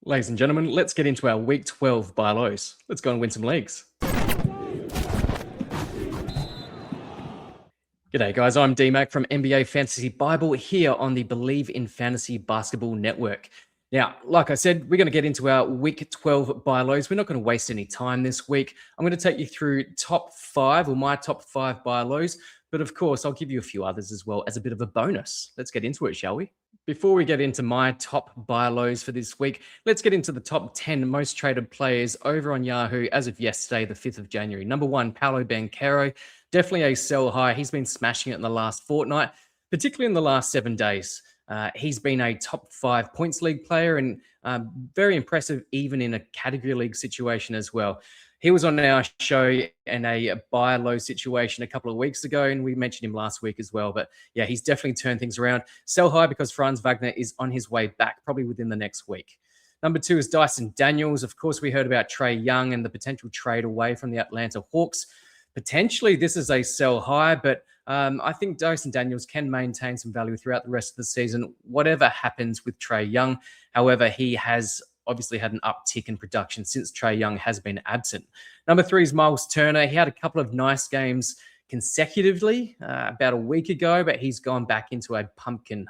Ladies and gentlemen, let's get into our week 12 buy lows. Let's go and win some leagues. G'day, guys. I'm DMAC from NBA Fantasy Bible here on the Believe in Fantasy Basketball Network. Now, like I said, we're going to get into our week 12 buy lows. We're not going to waste any time this week. I'm going to take you through my top five buy lows. But of course, I'll give you a few others as well as a bit of a bonus. Let's get into it, shall we? Before we get into my top buy lows for this week, let's get into the top 10 most traded players over on Yahoo as of yesterday, the 5th of January. Number one, Paolo Banchero. Definitely a sell high. He's been smashing it in the last fortnight, particularly in the last 7 days. He's been a top 5 points league player and very impressive even in a category league situation as well. He was on our show in a buy low situation a couple of weeks ago, and we mentioned him last week as well. But yeah, he's definitely turned things around. Sell high because Franz Wagner is on his way back, probably within the next week. Number two is Dyson Daniels. Of course, we heard about Trae Young and the potential trade away from the Atlanta Hawks. Potentially, this is a sell high, but I think Dyson Daniels can maintain some value throughout the rest of the season, whatever happens with Trae Young. However, he has obviously had an uptick in production since Trae Young has been absent. Number three is Miles Turner. He had a couple of nice games consecutively about a week ago, but he's gone back into a pumpkin.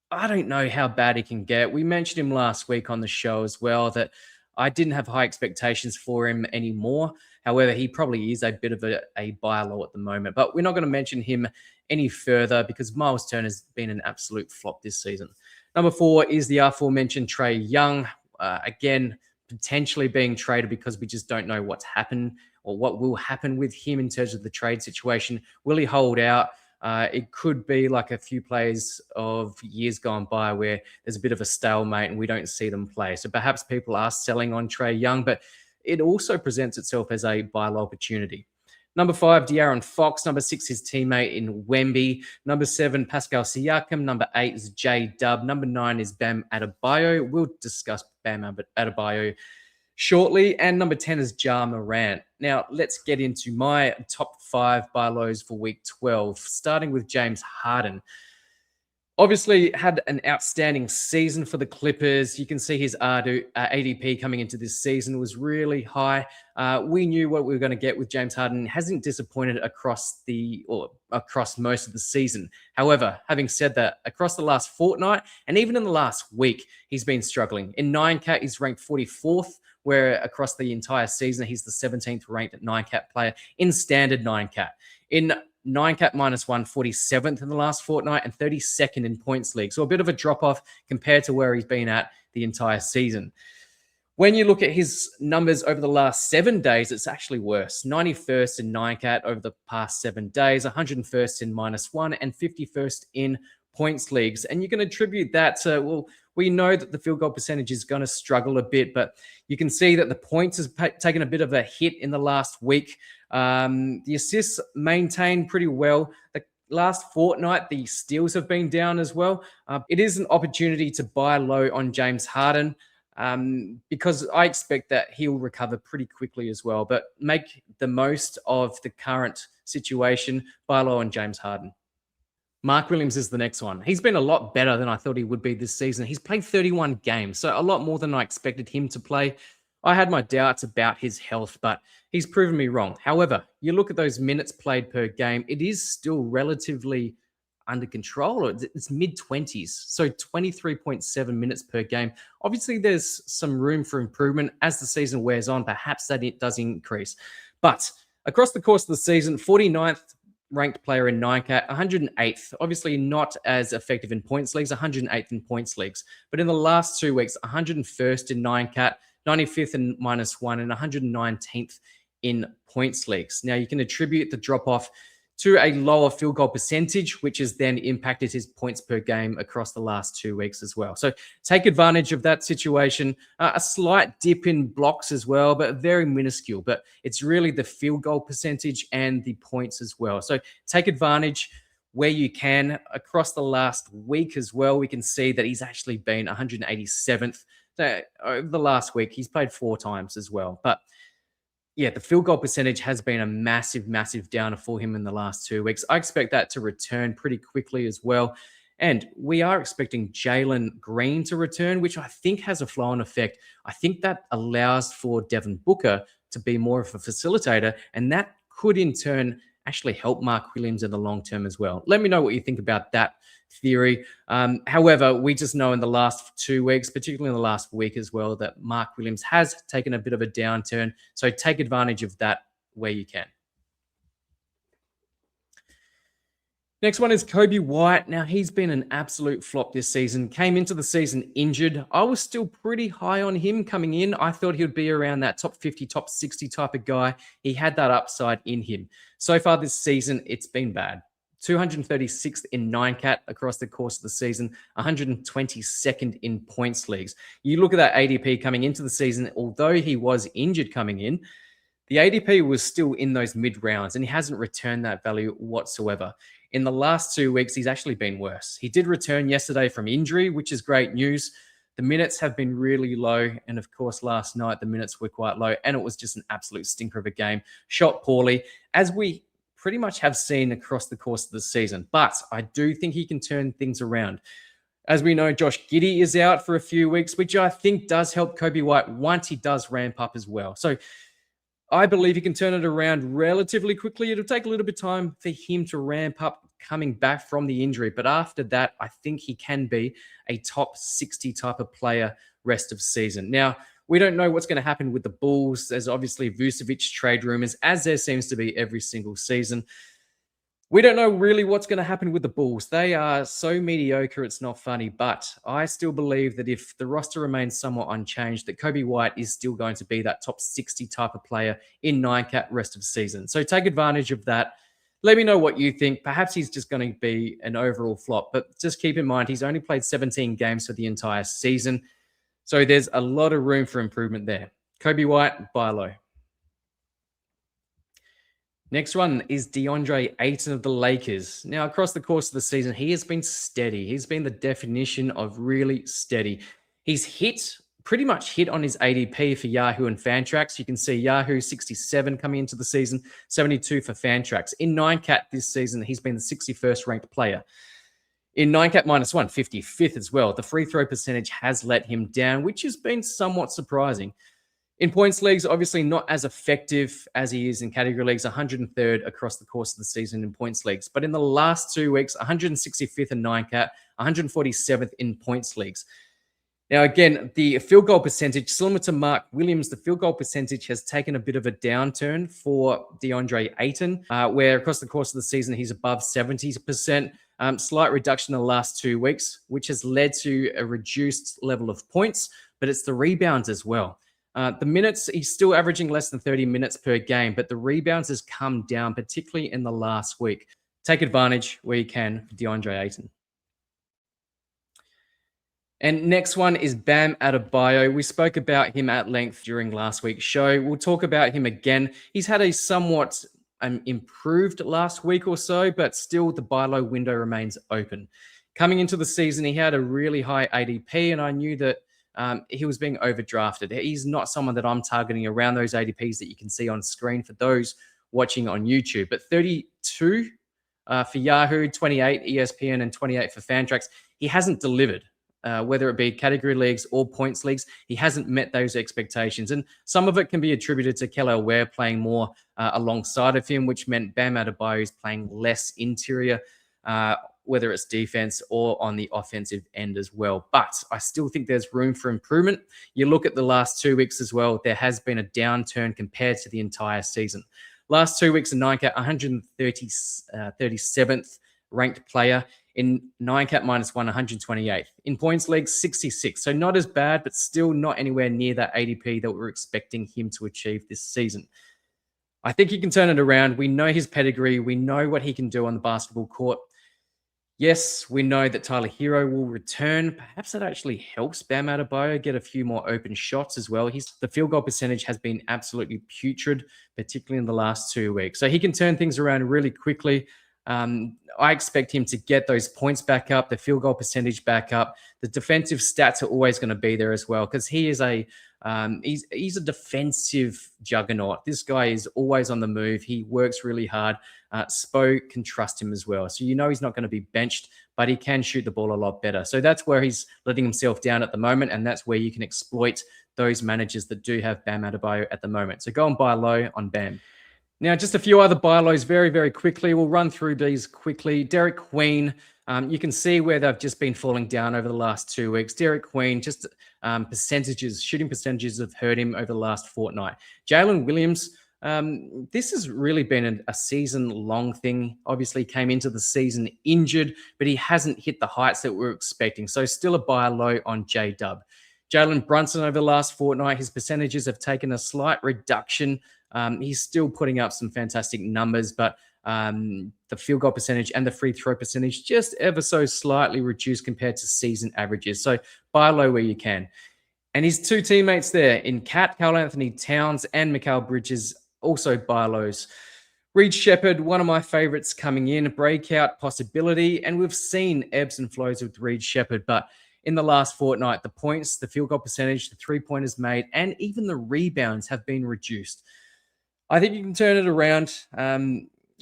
I don't know how bad he can get. We mentioned him last week on the show as well, that I didn't have high expectations for him anymore. However, he probably is a bit of a buy low at the moment. But we're not going to mention him any further because Miles Turner has been an absolute flop this season. Number four is the aforementioned Trae Young. Again, potentially being traded because we just don't know what's happened or what will happen with him in terms of the trade situation. Will he hold out? It could be like a few plays of years gone by where there's a bit of a stalemate and we don't see them play. So perhaps people are selling on Trae Young, but it also presents itself as a buy low opportunity. Number five, De'Aaron Fox. Number six, his teammate in Wemby. Number seven, Pascal Siakam. Number eight is J-Dub. Number nine is Bam Adebayo. We'll discuss Bam Adebayo shortly. And number 10 is Ja Morant. Now, let's get into my top five buy lows for week 12, starting with James Harden. Obviously, had an outstanding season for the Clippers. You can see his ADP coming into this season was really high. We knew what we were going to get with James Harden. Hasn't disappointed across most of the season. However, having said that, across the last fortnight and even in the last week, he's been struggling. In 9-cat, he's ranked 44th, where across the entire season, he's the 17th ranked 9-cat player in standard 9-cat. In 9-cat -1, 47th in the last fortnight and 32nd in points league. So a bit of a drop off compared to where he's been at the entire season. When you look at his numbers over the last 7 days, it's actually worse. 91st in 9-cat over the past 7 days, 101st in -1 and 51st in points leagues. And you can attribute that to, well, we know that the field goal percentage is going to struggle a bit, but you can see that the points has taken a bit of a hit in the last week. The assists maintained pretty well. The last fortnight, the steals have been down as well. It is an opportunity to buy low on James Harden because I expect that he'll recover pretty quickly as well. But make the most of the current situation. Buy low on James Harden. Mark Williams is the next one. He's been a lot better than I thought he would be this season. He's played 31 games, so a lot more than I expected him to play. I had my doubts about his health, but he's proven me wrong. However, you look at those minutes played per game, it is still relatively under control. It's mid-20s, so 23.7 minutes per game. Obviously, there's some room for improvement as the season wears on. Perhaps that it does increase. But across the course of the season, 49th ranked player in 9-cat, 108th. Obviously not as effective in points leagues, 108th in points leagues. But in the last 2 weeks, 101st in 9-cat, 95th in -1, and 119th in points leagues. Now, you can attribute the drop-off to a lower field goal percentage, which has then impacted his points per game across the last 2 weeks as well. So take advantage of that situation. A slight dip in blocks as well, but very minuscule. But it's really the field goal percentage and the points as well. So take advantage where you can. Across the last week as well, we can see that he's actually been 187th. So over the last week, he's played 4 times as well. But yeah, the field goal percentage has been a massive, massive downer for him in the last 2 weeks. I expect that to return pretty quickly as well. And we are expecting Jalen Green to return, which I think has a flow-on effect. I think that allows for Devin Booker to be more of a facilitator, and that could in turn actually help Mark Williams in the long term as well. Let me know what you think about that theory. However, we just know in the last 2 weeks, particularly in the last week as well, that Mark Williams has taken a bit of a downturn. So take advantage of that where you can. Next one is Coby White. Now, he's been an absolute flop this season. Came into the season injured. I was still pretty high on him coming in. I thought he would be around that top 50, top 60 type of guy. He had that upside in him. So far this season, it's been bad. 236th in 9-cat across the course of the season, 122nd in points leagues. You look at that ADP coming into the season, although he was injured coming in, the ADP was still in those mid rounds and he hasn't returned that value whatsoever. In the last 2 weeks, he's actually been worse. He did return yesterday from injury, which is great news. The minutes have been really low. And of course, last night, the minutes were quite low. And it was just an absolute stinker of a game. Shot poorly, as we pretty much have seen across the course of the season. But I do think he can turn things around. As we know, Josh Giddey is out for a few weeks, which I think does help Coby White once he does ramp up as well. So I believe he can turn it around relatively quickly. It'll take a little bit of time for him to ramp up coming back from the injury. But after that, I think he can be a top 60 type of player rest of season. Now, we don't know what's going to happen with the Bulls. There's obviously Vucevic trade rumors, as there seems to be every single season. We don't know really what's going to happen with the Bulls. They are so mediocre, it's not funny. But I still believe that if the roster remains somewhat unchanged, that Coby White is still going to be that top 60 type of player in 9-cat rest of season. So take advantage of that. Let me know what you think. Perhaps he's just going to be an overall flop. But just keep in mind, he's only played 17 games for the entire season. So there's a lot of room for improvement there. Coby White, buy low. Next one is Deandre Ayton of the Lakers. Now, across the course of the season, he has been steady. He's been the definition of really steady. He's pretty much hit on his ADP for Yahoo and Fantrax. You can see Yahoo 67 coming into the season, 72 for Fantrax. In 9-cat this season, he's been the 61st ranked player. In 9-cat -1, 55th as well. The free throw percentage has let him down, which has been somewhat surprising. In points leagues, obviously not as effective as he is in category leagues, 103rd across the course of the season in points leagues. But in the last 2 weeks, 165th in 9-cat, 147th in points leagues. Now, again, the field goal percentage, similar to Mark Williams, the field goal percentage has taken a bit of a downturn for Deandre Ayton, where across the course of the season, he's above 70%. Slight reduction in the last 2 weeks, which has led to a reduced level of points, but it's the rebounds as well. The minutes, he's still averaging less than 30 minutes per game, but the rebounds has come down, particularly in the last week. Take advantage where you can for Deandre Ayton. And next one is Bam Adebayo. We spoke about him at length during last week's show. We'll talk about him again. He's had a somewhat improved last week or so, but still the buy low window remains open. Coming into the season, he had a really high ADP, and I knew that he was being overdrafted. He's not someone that I'm targeting around those ADPs that you can see on screen for those watching on YouTube. But 32 for Yahoo, 28 ESPN, and 28 for Fantrax. He hasn't delivered. Whether it be category leagues or points leagues, he hasn't met those expectations. And some of it can be attributed to Kelly Ware playing more alongside of him, which meant Bam Adebayo is playing less interior, whether it's defense or on the offensive end as well. But I still think there's room for improvement. You look at the last 2 weeks as well, there has been a downturn compared to the entire season. Last 2 weeks in 9-cat, 137th ranked player. In 9-cat -1, 128th. In points league, 66. So not as bad, but still not anywhere near that ADP that we're expecting him to achieve this season. I think he can turn it around. We know his pedigree. We know what he can do on the basketball court. Yes, we know that Tyler Hero will return. Perhaps that actually helps Bam Adebayo get a few more open shots as well. The field goal percentage has been absolutely putrid, particularly in the last 2 weeks. So he can turn things around really quickly. I expect him to get those points back up, the field goal percentage back up. The defensive stats are always going to be there as well because he is he's a defensive juggernaut. This guy is always on the move. He works really hard. Spo can trust him as well. So you know he's not going to be benched but he can shoot the ball a lot better. So that's where he's letting himself down at the moment, and that's where you can exploit those managers that do have Bam Adebayo at the moment. So go and buy low on Bam. Now, just a few other buy lows very, very quickly. We'll run through these quickly. Derek Queen, you can see where they've just been falling down over the last 2 weeks. Derek Queen, just shooting percentages have hurt him over the last fortnight. Jalen Williams, this has really been a season-long thing. Obviously, came into the season injured, but he hasn't hit the heights that we were expecting. So still a buy low on J-Dub. Jalen Brunson over the last fortnight, his percentages have taken a slight reduction. He's still putting up some fantastic numbers, but the field goal percentage and the free throw percentage just ever so slightly reduced compared to season averages. So buy low where you can. And his two teammates there in Carl Anthony Towns and Mikal Bridges, also buy lows. Reed Shepherd, one of my favorites coming in, a breakout possibility. And we've seen ebbs and flows with Reed Shepherd, but in the last fortnight, the points, the field goal percentage, the three-pointers made, and even the rebounds have been reduced. I think you can turn it around.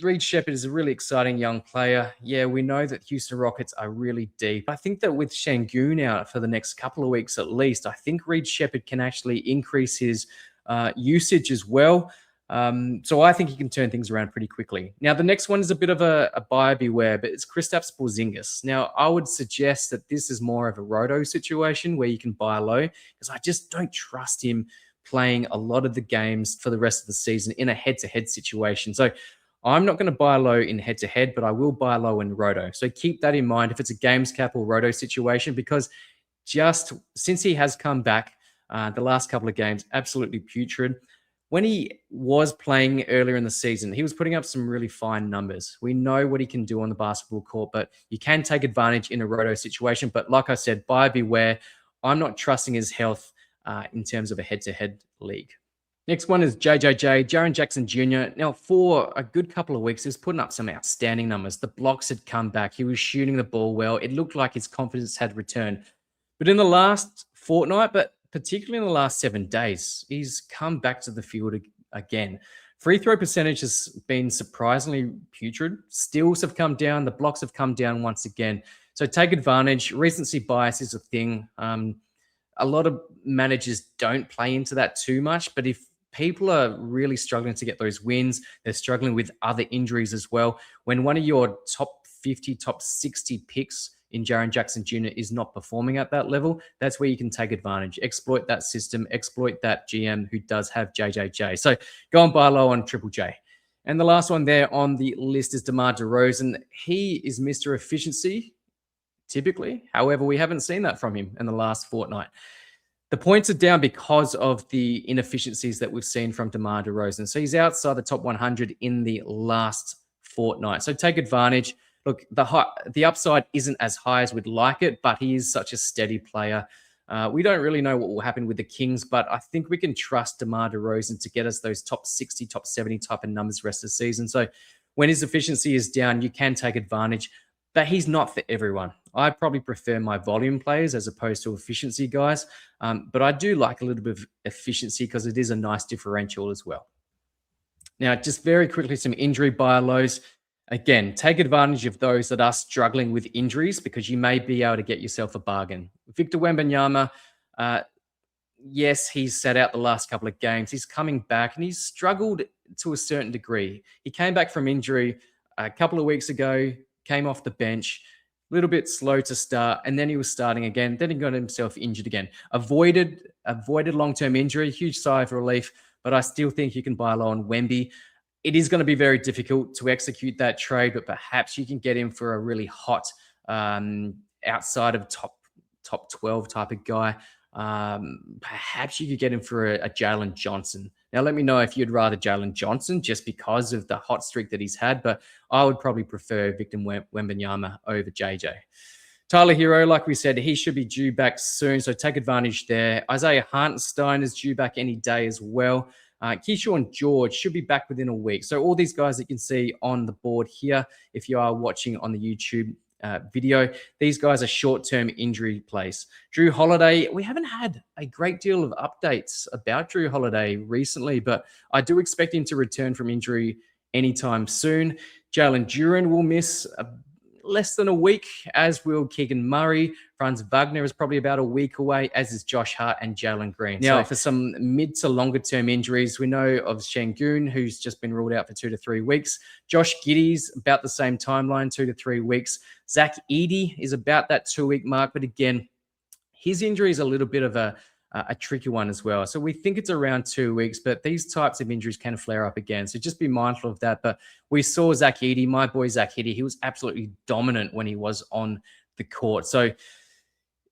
Reed Shepherd is a really exciting young player. Yeah, we know that Houston Rockets are really deep. I think that with Şengün out for the next couple of weeks at least, I think Reed Shepherd can actually increase his usage as well. So I think he can turn things around pretty quickly. Now, the next one is a bit of a buyer beware, but it's Kristaps Porzingis. Now, I would suggest that this is more of a roto situation where you can buy low, because I just don't trust him playing a lot of the games for the rest of the season in a head-to-head situation. So I'm not going to buy low in head-to-head, but I will buy low in roto. So keep that in mind if it's a games cap or roto situation, because just since he has come back, the last couple of games, absolutely putrid. When he was playing earlier in the season, he was putting up some really fine numbers. We know what he can do on the basketball court, but you can take advantage in a roto situation. But like I said, buyer beware. I'm not trusting his health in terms of a head-to-head league. Next one is JJJ, Jaren Jackson Jr. Now, for a good couple of weeks, he was putting up some outstanding numbers. The blocks had come back. He was shooting the ball well. It looked like his confidence had returned. But in the last fortnight, but particularly in the last 7 days, he's come back to the field again. Free throw percentage has been surprisingly putrid. Steals have come down. The blocks have come down once again. So take advantage. Recency bias is a thing. A lot of managers don't play into that too much, but if people are really struggling to get those wins, they're struggling with other injuries as well. When one of your top 50, top 60 picks in Jaren Jackson Jr. is not performing at that level, that's where you can take advantage. Exploit that system, exploit that GM who does have JJJ. So go and buy low on Triple J. And the last one there on the list is DeMar DeRozan. He is Mr. Efficiency, typically. However, we haven't seen that from him in the last fortnight. The points are down because of the inefficiencies that we've seen from DeMar DeRozan. So he's outside the top 100 in the last fortnight. So take advantage. Look, the upside isn't as high as we'd like it, but he is such a steady player. We don't really know what will happen with the Kings, but I think we can trust DeMar DeRozan to get us those top 60, top 70 type of numbers the rest of the season. So when his efficiency is down, you can take advantage, but he's not for everyone. I probably prefer my volume players as opposed to efficiency guys, but I do like a little bit of efficiency because it is a nice differential as well. Now, just very quickly, some injury buy lows. Again, take advantage of those that are struggling with injuries because you may be able to get yourself a bargain. Victor Wembanyama, yes, he's sat out the last couple of games. He's coming back and he's struggled to a certain degree. He came back from injury a couple of weeks ago, came off the bench, a little bit slow to start, and then he was starting again. Then he got himself injured again. Avoided long-term injury, huge sigh of relief, but I still think you can buy low on Wemby. It is going to be very difficult to execute that trade, but perhaps you can get him for a really hot outside of top 12 type of guy. Perhaps you could get him for a Jalen Johnson. Now, let me know if you'd rather Jalen Johnson just because of the hot streak that he's had, but I would probably prefer Victor Wembanyama over JJ. Tyler Hero, like we said, he should be due back soon, so take advantage there. Isaiah Hartenstein is due back any day as well. Keyshawn George should be back within a week. So all these guys that you can see on the board here, if you are watching on the YouTube video, these guys are short-term injury plays. Drew Holiday, we haven't had a great deal of updates about Drew Holiday recently, but I do expect him to return from injury anytime soon. Jalen Duren will miss a less than a week, as will Keegan Murray. Franz Wagner is probably about a week away, as is Josh Hart and Jalen Green. Now, for some mid to longer term injuries, we know of Şengün, who's just been ruled out for 2 to 3 weeks. Josh Giddey's about the same timeline, 2 to 3 weeks. Zach Edey is about that 2-week mark, but again, his injury is a little bit of a tricky one as well. So we think it's around 2 weeks, but these types of injuries can flare up again. So just be mindful of that. But we saw Zach Edey, my boy Zach Edey, he was absolutely dominant when he was on the court. So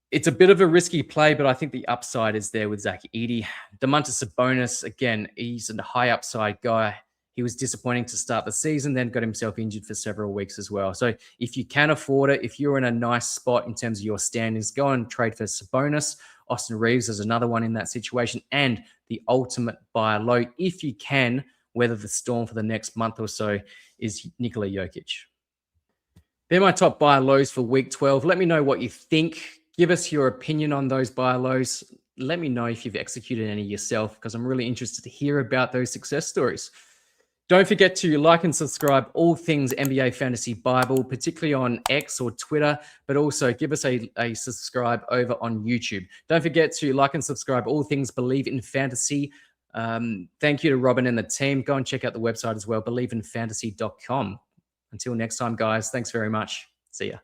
it's a bit of a risky play, but I think the upside is there with Zach Edey. Domantas Sabonis, again, he's a high upside guy. He was disappointing to start the season, then got himself injured for several weeks as well. So if you can afford it, if you're in a nice spot in terms of your standings, go and trade for Sabonis. Austin Reeves is another one in that situation. And the ultimate buy low, if you can weather the storm for the next month or so, is Nikola Jokic. They're my top buy lows for week 12. Let me know what you think. Give us your opinion on those buy lows. Let me know if you've executed any yourself, because I'm really interested to hear about those success stories. Don't forget to like and subscribe all things NBA Fantasy Bible, particularly on X or Twitter, but also give us a subscribe over on YouTube. Don't forget to like and subscribe all things Believe in Fantasy. Thank you to Robin and the team. Go and check out the website as well, believeinfantasy.com. Until next time, guys, thanks very much. See ya.